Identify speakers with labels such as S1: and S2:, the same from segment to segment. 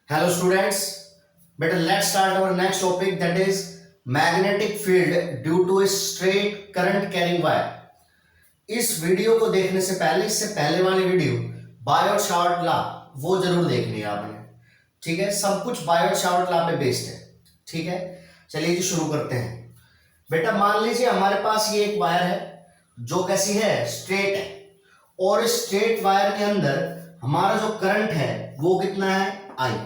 S1: Hello students, better let's start our next topic, that is magnetic field due to a straight current carrying wire. इस video को देखने से पहले, इससे पहले वाली वीडियो बायोट शावर्ट लॉ वो जरूर देखनी है आपने। ठीक है, सब कुछ बायोट शावर्ट लॉ पे बेस्ड है। ठीक है, चलिए जी शुरू करते हैं। बेटा मान लीजिए हमारे पास ये एक वायर है जो कैसी है, स्ट्रेट है, और इस स्ट्रेट वायर के अंदर हमारा जो करंट है वो कितना है, आई।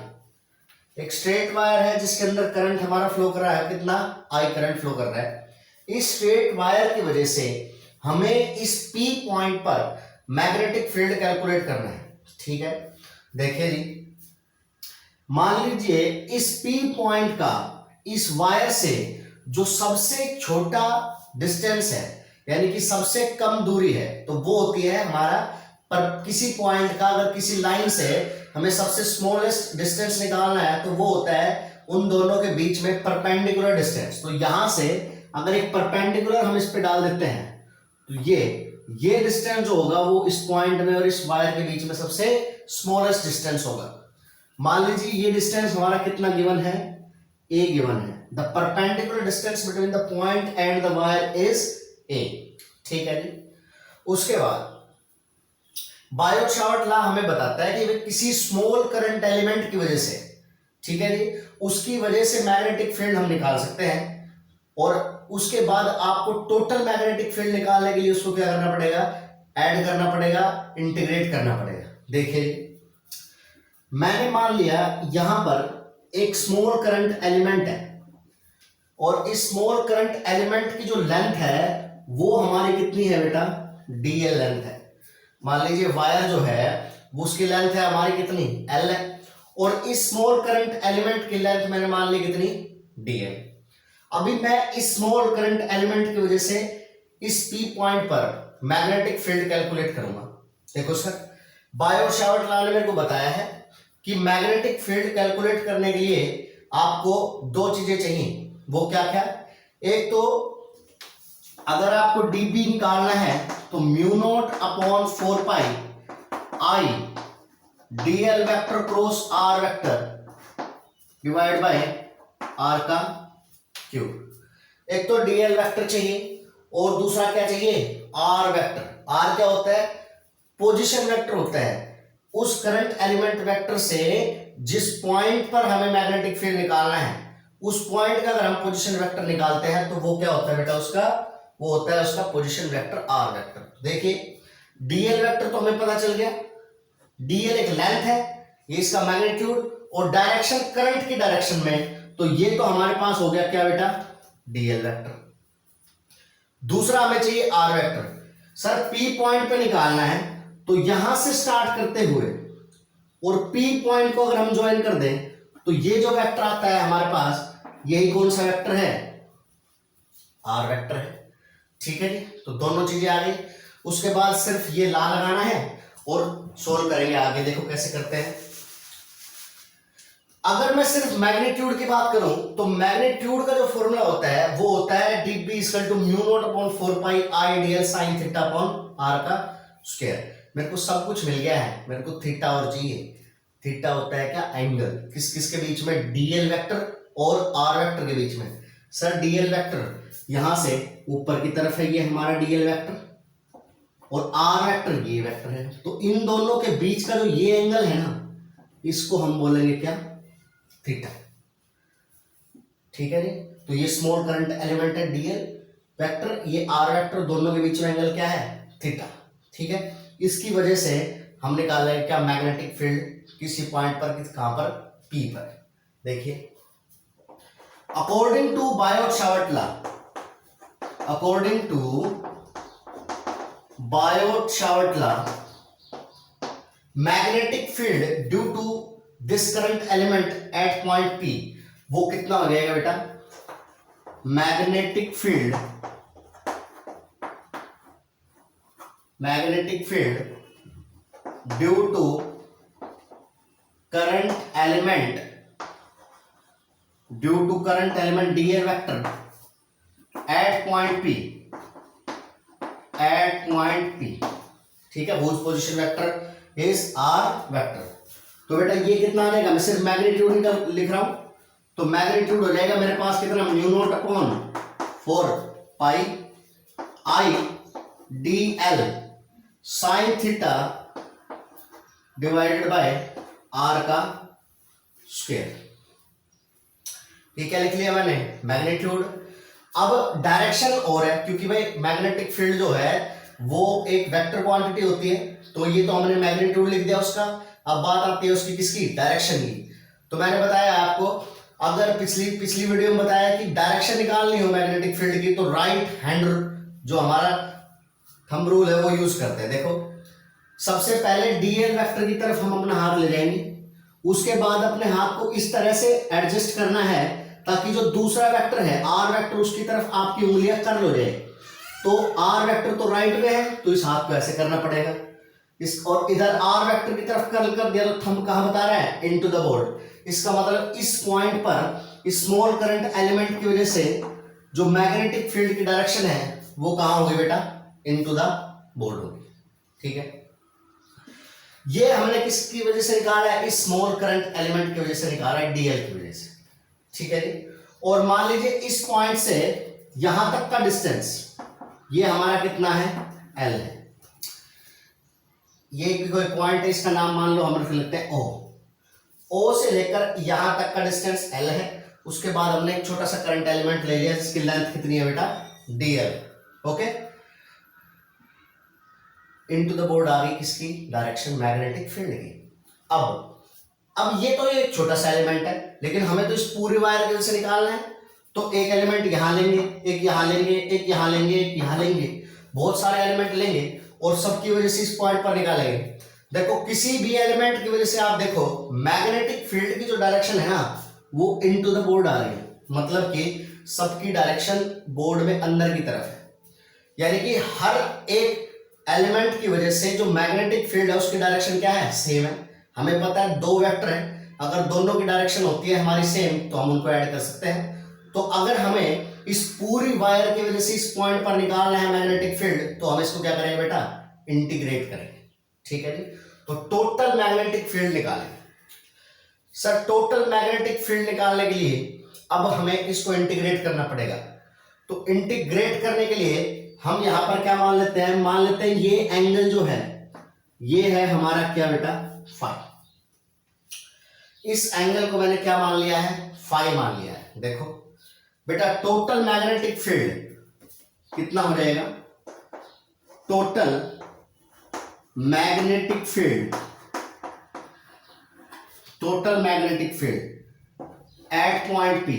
S1: एक स्ट्रेट वायर है जिसके अंदर करंट हमारा फ्लो कर रहा है, कितना, आई करंट फ्लो कर रहा है। इस स्ट्रेट वायर की वजह से हमें इस P पॉइंट पर मैग्नेटिक फील्ड कैलकुलेट करना है। ठीक है, देखिए जी, मान लीजिए इस P पॉइंट का इस वायर से जो सबसे छोटा डिस्टेंस है, यानी कि सबसे कम दूरी है, तो वो होती है हमारा, पर किसी पॉइंट का अगर किसी लाइन से हमें सबसे स्मॉलेस्ट डिस्टेंस निकालना है तो वो होता है उन दोनों के बीच में परपेंडिकुलर डिस्टेंस। तो यहां से अगर एक परपेंडिकुलर हम इस पे डाल देते हैं तो ये डिस्टेंस जो होगा वो इस पॉइंट में और इस वायर के बीच में सबसे स्मॉलेस्ट डिस्टेंस होगा। मान लीजिए ये डिस्टेंस हमारा कितना गिवन है, a गिवन है। The perpendicular distance between the point and the wire is a। ठीक है जी, उसके बाद बायोट शावर्ट लॉ हमें बताता है कि किसी स्मॉल करंट एलिमेंट की वजह से, ठीक है जी, उसकी वजह से मैग्नेटिक फील्ड हम निकाल सकते हैं। और उसके बाद आपको टोटल मैग्नेटिक फील्ड निकालने के लिए उसको क्या करना पड़ेगा, ऐड करना पड़ेगा, इंटीग्रेट करना पड़ेगा। देखिए मैंने मान लिया यहां पर एक स्मॉल करंट एलिमेंट है और इस स्मॉल करंट एलिमेंट की जो लेंथ है वो हमारी कितनी है बेटा, dl लेंथ है। मान लीजिए वायर जो है वो उसकी लेंथ है हमारी कितनी, l है, और इस स्मॉल करंट एलिमेंट की लेंथ मैंने मान ली कितनी, dl। अभी मैं इस स्मॉल करंट एलिमेंट की वजह से इस P पॉइंट पर मैग्नेटिक फील्ड कैलकुलेट करूंगा। देखो सर, बायोट शावर्ट लॉ ने मेरे को बताया है कि मैग्नेटिक फील्ड कैलकुलेट करने के लिए आपको दो चीजें चाहिए। वो क्या क्या, एक तो अगर आपको dB निकालना है तो mu naught upon 4 pi I dl vector cross r vector divide by r का क्यूब। एक तो dl वेक्टर चाहिए और दूसरा क्या चाहिए, r वेक्टर। r क्या होता है, पोजीशन वेक्टर होता है उस करंट एलिमेंट वेक्टर से जिस पॉइंट पर हमें मैग्नेटिक फील्ड निकालना है, उस पॉइंट का अगर हम पोजीशन वेक्टर निकालते हैं तो वो क्या होता है बेटा, उसका वो होता है उसका पोजीशन वेक्टर r वेक्टर। देखिए dl वेक्टर तो हमें पता चल गया, dl एक लेंथ है, ये इसका मैग्नीट्यूड, और डायरेक्शन करंट की डायरेक्शन में, तो ये तो हमारे पास हो गया क्या बेटा, dl वेक्टर। दूसरा हमें चाहिए r vector. Sir P point पे निकालना है तो यहां से स्टार्ट करते हुए और P पॉइंट को अगर हम ज्वाइन कर दें तो ये जो वेक्टर आता है हमारे पास, यही कौन सा वेक्टर है, r वेक्टर है। ठीक है जी, तो दोनों चीजें आ गई। उसके बाद सिर्फ ये ला लगाना है और सोल्व करेंगे आगे। देखो कैसे करते हैं। अगर मैं सिर्फ मैग्नीट्यूड की बात करूं तो मैग्नीट्यूड का जो फॉर्मूला होता है वो होता है dB equal to mu naught upon 4 pi I dl sin theta upon r का स्क्वायर। मेरे को सब कुछ मिल गया है, मेरे को थीटा और चाहिए। थीटा होता है क्या, एंगल, किस किस के बीच में, dl वेक्टर और r वेक्टर के बीच में। सर dl वेक्टर यहां से ऊपर की तरफ है, ये हमारा dl वेक्टर, और r वेक्टर ये वेक्टर है, तो इन दोनों के बीच का जो ये एंगल है ना, इसको हम बोलेंगे क्या, थीटा। ठीक है जी, तो ये स्मॉल करंट एलिमेंट है dl वेक्टर, ये r वेक्टर, दोनों के बीच में एंगल क्या है, थीटा। ठीक है, इसकी वजह से हम निकाल रहे हैं क्या, मैग्नेटिक फील्ड किसी पॉइंट पर, कहां पर, P पर। देखिए according to Biot Savart law, according to Biot Savart law, magnetic field due to this current element at point P, वो कितना हो जाएगा बेटा, magnetic field due to current element dl vector at point P, ठीक है, whose position vector is r vector। तो बेटा ये कितना आ जाएगा, मैं सिर्फ मैग्नीट्यूड निकल लिख रहा हूं, तो मैग्नीट्यूड हो जाएगा मेरे पास कितना, mu naught upon 4 pi I D L sine theta divided by R का स्क्वायर। ये क्या लिख लिया मैंने, मैग्नीट्यूड। अब डायरेक्शन और है, क्योंकि भाई मैग्नेटिक फील्ड जो है वो एक वेक्टर क्वांटिटी होती है, तो ये तो हमने मैग्नीट्यूड लिख दिया उसका। अब बात आती है उसकी किसकी, डायरेक्शन की। तो मैंने बताया आपको, अगर पिछली वीडियो में बताया कि डायरेक्शन निकालनी हो मैग्नेटिक फील्ड की, तो राइट हैंड जो हमारा थंब रूल है वो यूज करते हैं। देखो सबसे पहले डीएल वेक्टर की तरफ हम अपना हाथ ले जाएंगे, उसके बाद अपने हाथ को इस तरह से एडजस्ट करना है ताकि जो दूसरा वेक्टर है आर वेक्टर, उसकी तरफ आपकी उंगलियां कर्ल हो जाए। तो आर वेक्टर तो राइट में है, तो इस हाथ को ऐसे करना पड़ेगा इस, और इधर आर वेक्टर की तरफ कर्ल कर दिया तो थंब कहां बता रहा है, इनटू द बोर्ड। इसका मतलब इस पॉइंट पर स्मॉल करंट एलिमेंट की वजह से जो मैग्नेटिक फील्ड की डायरेक्शन है वो कहां होगी बेटा, इनटू द बोर्ड होगी। ठीक है, ये हमने किसकी वजह से निकाला है, इस स्मॉल करंट एलिमेंट की वजह से निकाला है, डीएल की वजह से। ठीक है जी, और मान लीजिए इस पॉइंट से यहां तक का डिस्टेंस ये हमारा कितना है, एल है। ये कोई पॉइंट है, इसका नाम मान लो हम रख लेते हैं ओ। ओ से लेकर यहां तक का डिस्टेंस एल है। उसके बाद हमने एक छोटा सा करंट एलिमेंट ले लिया जिसकी लेंथ कितनी है बेटा, DL. Okay, into the board आ गई किसकी डायरेक्शन, मैग्नेटिक फील्ड की। अब ये तो एक छोटा सा एलिमेंट है, लेकिन हमें तो इस पूरी वायर की वजह से निकालना है। तो एक एलिमेंट यहां लेंगे, एक यहां लेंगे, एक यहां लेंगे, एक यहां लेंगे, बहुत सारे एलिमेंट लेंगे और सबकी वजह से इस पॉइंट पर निकालेंगे। देखो किसी भी एलिमेंट की वजह से आप देखो मैग्नेटिक फील्ड की जो डायरेक्शन है ना वो इनटू द बोर्ड आ रही है, मतलब कि सबकी डायरेक्शन बोर्ड में अंदर की तरफ है। यानी कि हर एक एलिमेंट की वजह से जो मैग्नेटिक फील्ड है उसकी डायरेक्शन क्या है, सेम है। हमें पता है दो वेक्टर है, अगर दोनों की डायरेक्शन होती है हमारी सेम तो हम उनको ऐड कर सकते हैं। तो अगर हमें इस पूरी वायर की वजह से इस पॉइंट पर निकालना है मैग्नेटिक फील्ड, तो हम इसको क्या करेंगे बेटा, इंटीग्रेट करेंगे। ठीक है जी, तो टोटल मैग्नेटिक फील्ड निकालेंगे। सर टोटल मैग्नेटिक फील्ड निकालने के लिए अब हमें इसको इंटीग्रेट करना पड़ेगा। तो इंटीग्रेट करने के लिए हम यहां पर क्या मान लेते हैं, मान लेते हैं ये एंगल जो है ये है हमारा क्या बेटा, फाई। इस एंगल को मैंने क्या मान लिया है, फाई मान लिया है। देखो बेटा टोटल मैग्नेटिक फील्ड कितना हो जाएगा, total magnetic field, total magnetic field at point P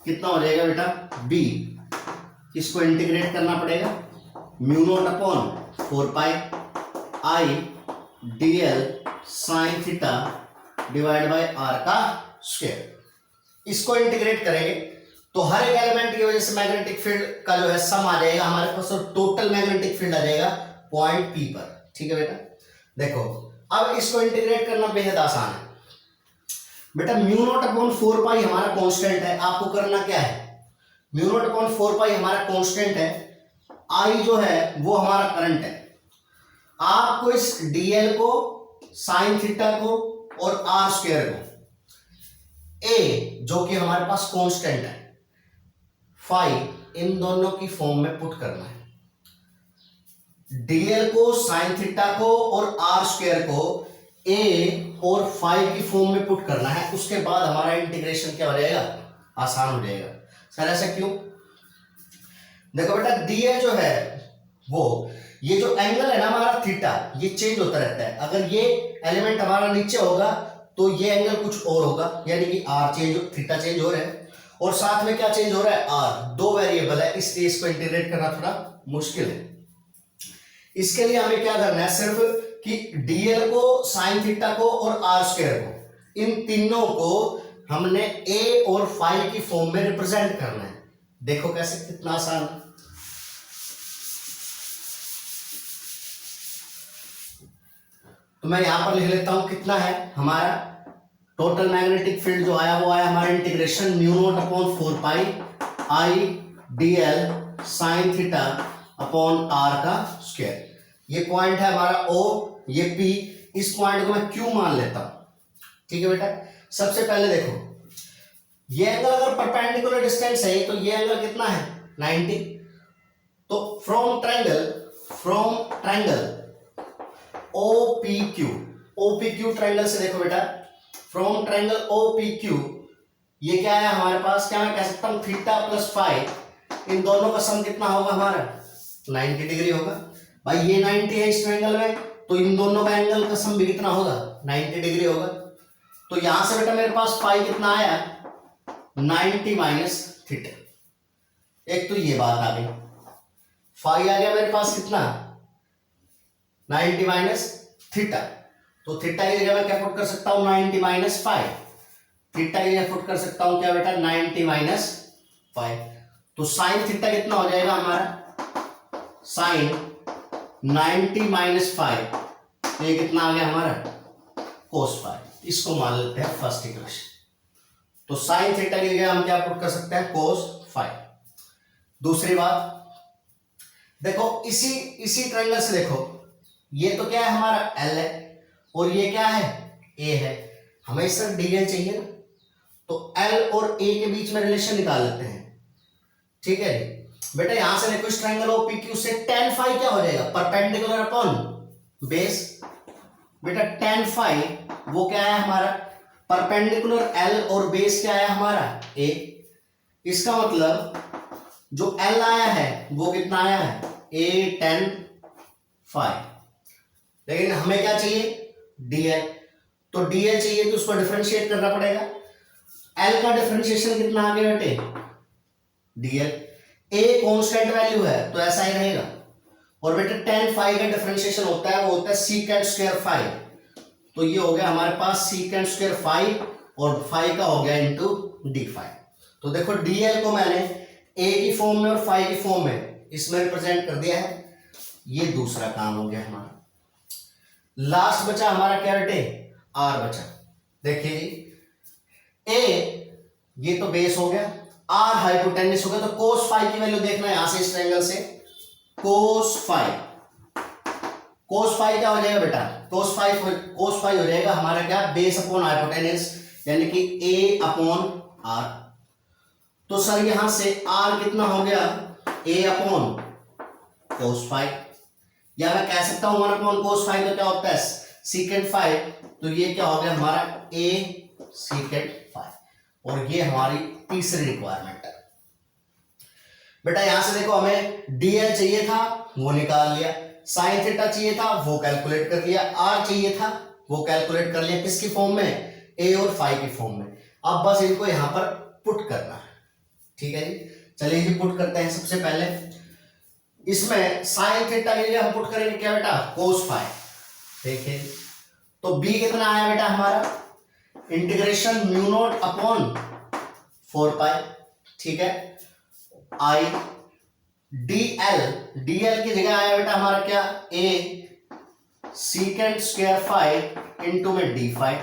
S1: कितना हो जाएगा बेटा, बी। इसको इंटीग्रेट करना पड़ेगा, mu naught upon 4 pi I D L sine theta divide by R का स्क्वायर। इसको इंटीग्रेट करेंगे तो हर एक एलिमेंट की वजह से मैग्नेटिक फील्ड का जो है सम आ जाएगा हमारे पास, और टोटल मैग्नेटिक फील्ड आ जाएगा पॉइंट पी पर। ठीक है बेटा, देखो अब इसको इंटीग्रेट करना बेहद आसान है बेटा। म्यू नॉट अपॉन 4 पाई हमारा कांस्टेंट है, आपको करना क्या है, म्यू नॉट अपॉन 4 पाई हमारा कांस्टेंट है, आई जो है वो हमारा करंट है। आपको इस डीएल को, साइन थीटा को और आर स्क्वायर को, ए जो कि हमारे पास कांस्टेंट है, फाई, इन दोनों की फॉर्म में पुट करना है। डीएल को, साइन थीटा को और आर स्क्वायर को ए और फाई की फॉर्म में पुट करना है। उसके बाद हमारा इंटीग्रेशन क्या हो जाएगा, आसान हो जाएगा। सर ऐसा क्यों, देखो बेटा डीएल जो है वो, ये जो एंगल है ना हमारा थीटा, ये चेंज होता रहता है। अगर ये एलिमेंट हमारा नीचे होगा तो ये एंगल कुछ और होगा, यानी कि आर चेंज, थीटा चेंज हो रहा है, और साथ में क्या चेंज हो रहा है, आर। दो वेरिएबल है, इसलिए इसको इंटीग्रेट करना थोड़ा मुश्किल है। इसके लिए हमें क्या करना है, सिर्फ कि डीएल को, साइन थीटा को और आर स्क्वायर को, इन तीनों को हमने ए और फाई की फॉर्म में रिप्रेजेंट करना है। देखो कैसे, कितना आसान है। तो मैं यहां पर लिख लेता हूं कितना है हमारा टोटल मैग्नेटिक फील्ड जो आया वो आया हमारा integration mu naught upon 4 pi I D L sine theta upon R का स्क्वायर। ये पॉइंट है हमारा ओ, ये पी, इस पॉइंट को मैं क्यू मान लेता हूं। ठीक है बेटा, सबसे पहले देखो ये एंगल अगर परपेंडिकुलर डिस्टेंस है तो ये एंगल कितना है 90। तो फ्रॉम ट्रायंगल OPQ ट्रायंगल से देखो बेटा, फ्रॉम ट्रायंगल OPQ ये क्या है हमारे पास, क्या मैं कह सकता हूं थीटा प्लस फाई, इन दोनों का सम कितना होगा हमारा 90 डिग्री होगा। भाई ये 90 है इस ट्रायंगल में, तो इन दोनों का एंगल का सम भी कितना होगा 90 डिग्री होगा। तो यहां से बेटा मेरे पास फाई कितना आया 90 माइनस थीटा। एक तो ये बात आ गई, फाई आ गया मेरे पास कितना 90 माइनस थीटा। तो थीटा की जगह मैं क्या पुट कर सकता हूं 90 माइनस फाइव। थीटा की जगह पुट कर सकता हूं क्या बेटा 90 माइनस फाइव। तो साइन थीटा कितना हो जाएगा हमारा साइन 90 माइनस फाइव, तो ये कितना आ गया हमारा कोस फाइव। इसको मान लेते हैं फर्स्ट इक्वेशन। तो साइन थीटा की जगह हम क्या पुट कर सकते हैं कोस फाइव। दूसरी बात देखो, इसी ट्रायंगल से देखो, ये तो क्या है हमारा एल है और ये क्या है ए है, हमें सर डीएल चाहिए ना, तो एल और ए के बीच में रिलेशन निकाल लेते हैं। ठीक है बेटा, यहां से देखो इस ट्रायंगल OPQ से tan फाई क्या हो जाएगा परपेंडिकुलर अपॉन बेस। बेटा tan फाई वो क्या है हमारा परपेंडिकुलर एल और बेस क्या है हमारा ए। इसका मतलब जो एल आया है वो कितना आया है a tan फाई, लेकिन हमें क्या चाहिए dl। तो dl चाहिए तो उसको डिफरेंशिएट करना पड़ेगा। l का डिफरेंशिएशन कितना आ गया बेटे dl। a कांस्टेंट वैल्यू है तो ऐसा ही रहेगा, और बेटे tan फाई का डिफरेंशिएशन होता है वो होता है सीकेंट स्क्वायर फाई। तो ये हो गया हमारे पास सीकेंट स्क्वायर फाई और फाई का हो गया इनटू डी फाई। तो देखो dl को मैंने a की फॉर्म में और फाई की फॉर्म में इसमें रिप्रेजेंट कर दिया है। ये दूसरा काम हो गया हमारा। लास्ट बचा हमारा क्या बेटे r बचा। देखिए जी a ये तो बेस हो गया, r हाइपोटेन्यूस हो गया, तो cos फाई की वैल्यू देखना है यहां से इस ट्रायंगल से। cos फाई क्या हो जाएगा बेटा cos फाई हो जाएगा हमारा क्या बेस अपॉन हाइपोटेन्यूस, यानी कि a अपॉन r। तो सर यहां से r कितना हो गया a अपॉन cos फाई, या मैं कह सकता हूं 1 अपॉन cos फाई तो क्या होता है सीकेंट फाई। तो ये क्या हो गया हमारा a सीकेंट फाई, और ये हमारी तीसरी रिक्वायरमेंट है। बेटा यहां से देखो हमें dl चाहिए था वो निकाल लिया, साइन थीटा चाहिए था वो कैलकुलेट कर लिया, r चाहिए था वो कैलकुलेट कर लिया, किसकी फॉर्म में a और फाई की फॉर्म में। अब बस इनको यहां पर पुट करना है। ठीक है जी, चलिए जी पुट करते हैं। सबसे पहले इसमें साइन थीटा के लिए हम पुट करेंगे क्या बेटा कोस फाई। देखिए तो b कितना आया बेटा हमारा इंटीग्रेशन म्यू नॉट अपॉन 4 पाई। ठीक है, आई dl की जगह आया बेटा हमारा क्या a secant square phi into में डी फाई।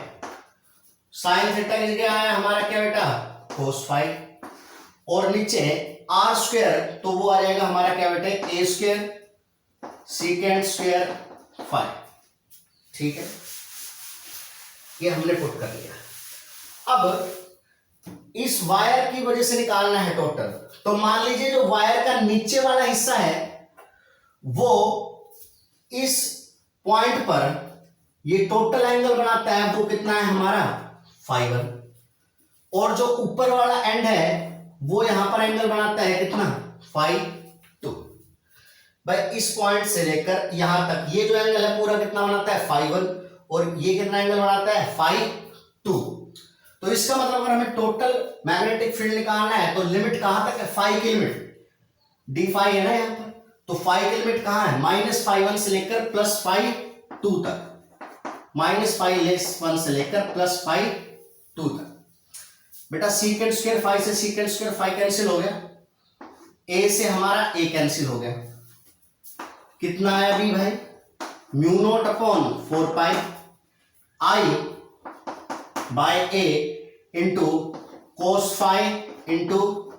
S1: साइन थीटा की जगह आया हमारा क्या बेटा कोस फाई, और नीचे आर स्क्वायर तो वो आ जाएगा हमारा क्या बेटे ए स्क्वायर सीकेंट स्क्वायर फाइव। ठीक है, ये हमने पुट कर लिया। अब इस वायर की वजह से निकालना है टोटल। तो मान लीजिए जो वायर का नीचे वाला हिस्सा है वो इस पॉइंट पर ये टोटल एंगल बनाता है वो कितना है हमारा फाई 1, और जो ऊपर वाला एंड है वो यहां पर एंगल बनाता है कितना फाई 2। भाई इस पॉइंट से लेकर यहां तक ये जो एंगल है पूरा कितना बनाता है फाई 1, और ये कितना एंगल बनाता है फाई 2। तो इसका मतलब अगर हमें टोटल मैग्नेटिक फील्ड निकालना है तो लिमिट कहां तक है फाई की लिमिट डी फाई है ना यहां पर, तो फाई की लिमिट कहां है माइनस फाई 1 से लेकर प्लस फाई 2 तक, माइनस फाई लेस 1 से लेकर प्लस फाई 2 तक। बेटा सीकेंट स्क्वायर फाई से सीकेंट स्क्वायर फाई कैंसिल हो गया, ए से हमारा ए कैंसिल हो गया, कितना आया बी भाई mu naught upon 4 pi I by A into cos phi into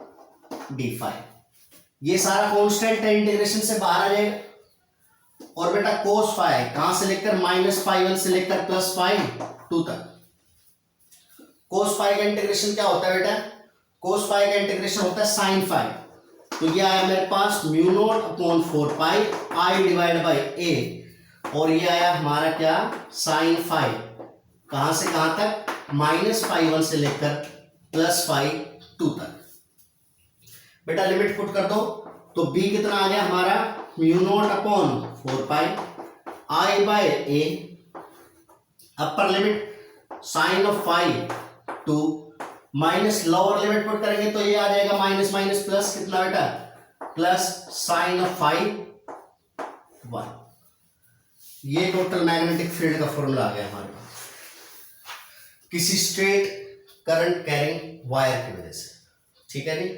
S1: D phi. ये सारा कांस्टेंट है, इंटीग्रेशन से बाहर आ जाएगा, और बेटा कोस फाई कहां से लेकर -φ1 से लेकर +φ2 तक। कोस फाई का इंटीग्रेशन क्या होता है बेटा, कोस फाई का इंटीग्रेशन होता है साइन फाई। तो ये आया मेरे पास μ0/4π i डिवाइड बाई a, और ये आया हमारा क्या साइन फाई, कहां से कहां तक -φ1 से लेकर +φ2 तक। बेटा लिमिट पुट कर दो, तो b कितना आ गया हमारा μ0/4π i by a, upper limit sine of phi 2 minus lower limit put करेंगे तो ये आ जाएगा माइनस माइनस प्लस कितना बेटा प्लस साइन ऑफ फाई 1। ये टोटल मैग्नेटिक फील्ड का फॉर्मूला आ गया हमारे पास किसी स्ट्रेट करंट कैरिंग वायर की वजह से। ठीक है जी,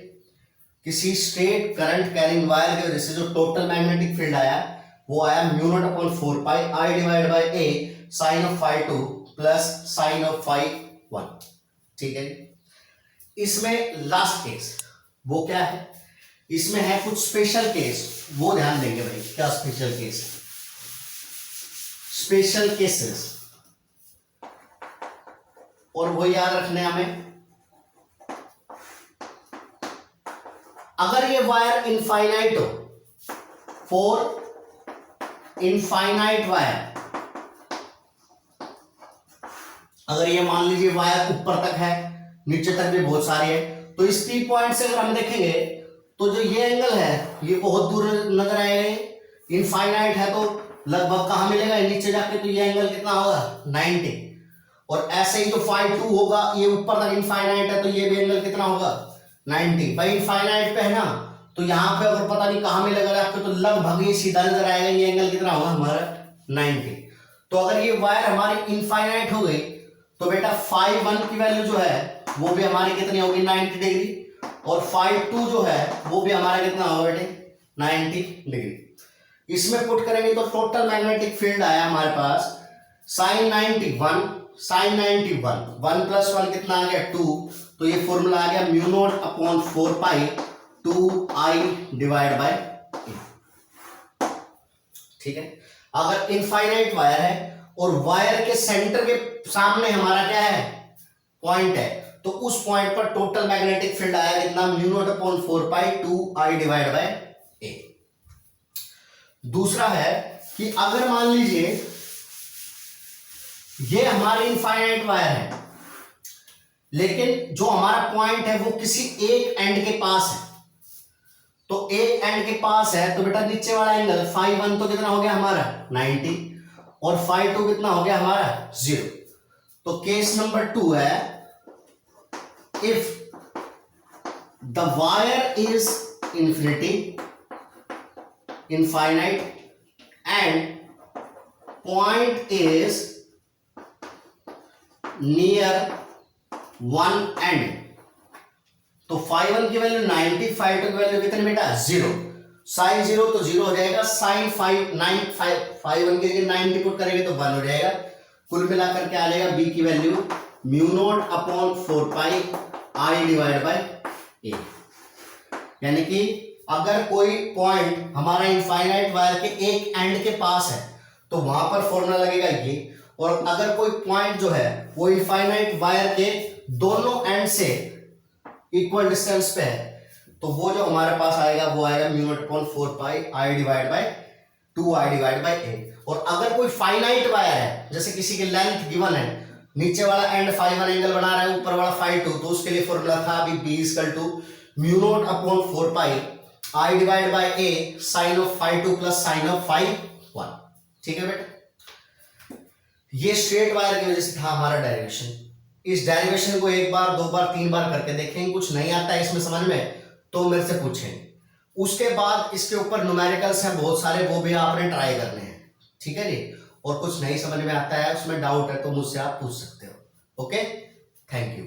S1: किसी स्ट्रेट करंट कैरिंग वायर की वजह से जो टोटल मैग्नेटिक फील्ड आया वो आया μ0/4π i divide by a sine of phi 2 plus sine of phi 1। ठीक है, इसमें लास्ट केस वो क्या है, इसमें है कुछ स्पेशल केस, वो ध्यान देंगे भाई। क्या स्पेशल केस, स्पेशल केसेस, और वो याद रखने हमें। अगर ये वायर इनफाइनाइट हो, फॉर इनफाइनाइट वायर, अगर ये मान लीजिए वायर ऊपर तक है नीचे तक भी बहुत सारे हैं, तो इस P पॉइंट से अगर हम देखेंगे तो जो ये एंगल है ये बहुत दूर नजर आएगा। इनफाइनाइट है तो लगभग कहां मिलेगा, नीचे जाके, तो ये एंगल कितना होगा 90। और ऐसे ही जो फाई 2 होगा ये ऊपर तक इनफाइनाइट है तो ये भी एंगल कितना होगा 90। भाई इनफाइनाइट पे है ना, तो यहाँ पे अगर पता नहीं कहां मिलेगा आपको, तो लगभग ये सीधा नजर आएगा, ये एंगल कितना होगा हमारा 90। तो अगर ये वायर हमारी इनफाइनाइट हो गई तो बेटा फाई 1 की वैल्यू जो है वो भी हमारी कितनी होगी 90 डिग्री, और फाई 2 जो है वो भी हमारा कितना होगा बेटे 90 डिग्री। इसमें पुट करेंगे तो टोटल मैग्नेटिक फील्ड आया हमारे पास साइन 91, साइन 91 1 + 1 कितना आ गया 2, तो ये फॉर्मूला आ गया μ0/4π 2i डिवाइड बाय a। ठीक है, अगर इनफाइनाइट वायर है और वायर के सेंटर के सामने हमारा क्या है पॉइंट है, तो उस पॉइंट पर टोटल मैग्नेटिक फील्ड आया कितना μ0/4π 2i डिवाइड बाय a। दूसरा है कि अगर मान लीजिए ये हमारी इनफाइनाइट वायर है, लेकिन जो हमारा पॉइंट है वो किसी एक एंड के पास है, तो एक एंड के पास है तो बेटा नीचे वाला एंगल फाई 1 तो कितना हो गया हमारा 90, और फाई 2 कितना हो गया हमारा 0। तो केस नंबर 2 है, if the wire is infinite and point is near one end, तो फाई 1 की वैल्यू 90, फाई 2 की वैल्यू कितनी बेटा 0, साइन 0 तो 0 हो जाएगा, साइन फाई 1 की जगह 90 पुट करेंगे तो 1 हो जाएगा। कुल मिलाकर के आ जाएगा b की value μ0/4π i divide by a। यानी कि अगर कोई पॉइंट हमारा इनफाइनाइट वायर के एक एंड के पास है तो वहां पर फॉर्मूला लगेगा ये, और अगर कोई पॉइंट जो है वो इनफाइनाइट वायर के दोनों एंड से इक्वल डिस्टेंस पे है तो वो जो हमारे पास आएगा वो आएगा μ0/4π i divide bye 2i divide by a। और अगर कोई फाइनाइट वायर है, जैसे किसी की लेंथ गिवन है, नीचे वाला एंड फाई 1 एंगल बना रहा है, ऊपर वाला फाई 2, तो उसके लिए फॉर्मूला था अभी b μ0/4π i divide by a sine of phi 2 plus sine of phi 1। ठीक है बेटा, ये स्ट्रेट वायर की वजह से था हमारा डेरिवेशन। इस डेरिवेशन को एक बार, दो बार, तीन बार करके देखेंगे, कुछ नहीं आता है इसमें समझ में तो मेरे से पूछेंगे। उसके बाद इसके ऊपर न्यूमेरिकल्स हैं बहुत सारे, वो भी आपने ट्राई करने हैं। ठीक है जी, और कुछ नहीं समझ में आता है, उसमें डाउट है तो मुझसे आप पूछ सकते हो। Okay, thank you.